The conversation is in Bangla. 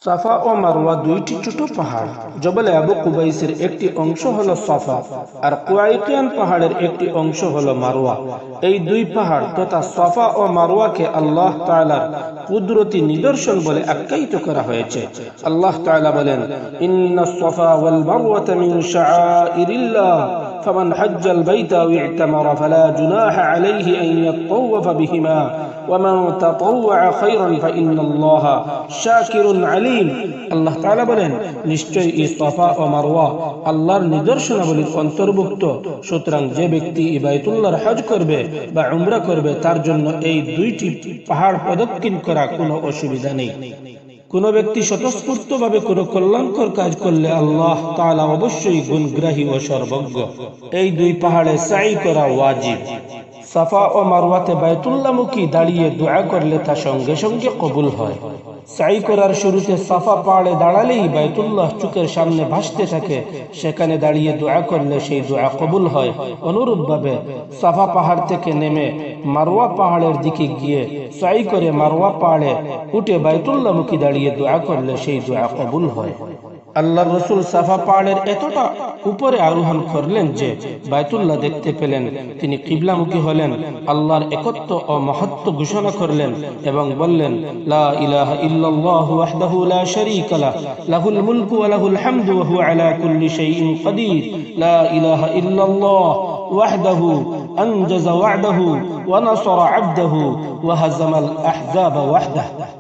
সাফা ও মারওয়া দুইটি ছোট পাহাড়। জবলে আবু কুবাইসের একটি অংশ হলো সাফা আর কুয়াইকিয়ান পাহাড়ের একটি অংশ হলো মারওয়া। এই দুই পাহাড় তথা সাফা ও মারওয়াকে আল্লাহ তাআলার কুদরতি নিদর্শন বলে আখ্যায়িত করা হয়েছে। আল্লাহ তাআলা বলেন, ইন্নাস সাফা ওয়াল মারওয়াতা মিন শাআইরিল্লাহ ফামান হাজ্জাল বাইতা আও ইতামারা ফালা জুনাহা আলাইহি আন ইয়াতাওয়াফা বিহিমা ওয়ামান তাতাওয়া খায়রান ফাইন্নাল্লাহা শাকিরুন আলিম। আল্লাহ তাআলা বলেন, নিশ্চয়ই এই সাফা ও মারওয়া আল্লাহর নিদর্শনাবলীর অন্তর্ভুক্ত। সুতরাং যে ব্যক্তি বাইতুল্লাহর হজ করবে বা উমরা করবে তার জন্য এই দুইটি পাহাড় প্রদক্ষিণ করা কোনো অসুবিধা নেই। কোন ব্যক্তি স্বতঃস্ফূর্তভাবে কোনো কল্যাণকর কাজ করলে আল্লাহ তাআলা অবশ্যই গুণগ্রাহী ও সর্বজ্ঞ। এই দুই পাহাড়ে সাই করা ওয়াজিব। সাফা ও মারওয়াতে বাইতুল্লাহমুখী দাঁড়িয়ে দোয়া করলে তা সঙ্গে সঙ্গে কবুল হয়। সাই করার শুরুতে সাফা পাহাড়ে দাঁড়ালেই বাইতুল্লাহ চোখের সামনে ভাসতে থাকে, সেখানে দাঁড়িয়ে দোয়া করলে সেই দোয়া কবুল হয়। অনুরূপভাবে সাফা পাহাড় থেকে নেমে মারওয়া পাহাড়ের দিকে গিয়ে সাই করে মারওয়া পাহাড়ে উঠে বাইতুল্লাহমুখী দাঁড়িয়ে দোয়া করলে সেই দোয়া কবুল হয়। আল্লাহর রাসূল সাফা পাহাড়ের এতটা উপরে আরোহণ করলেন যে বাইতুল্লাহ দেখতে পেলেন। তিনি কিবলামুখী হলেন, আল্লাহর একত্ব ও মাহাত্ম্য ঘোষণা করলেন এবং বললেন, লা ইলাহা ইল্লাল্লাহু ওয়াহদাহু লা শারীকা লাহ, লাহুল মুলকু ওয়া লাহুল হামদু ওয়া হুয়া আলা কুল্লি শাইইন কাদির, লা ইলাহা ইল্লাল্লাহ ওয়াহদাহু আনজাযা ওয়া'দাহু ওয়া নাসারা 'আবদাহু ওয়া হাযামাল আহজাবা ওয়াহদাহু।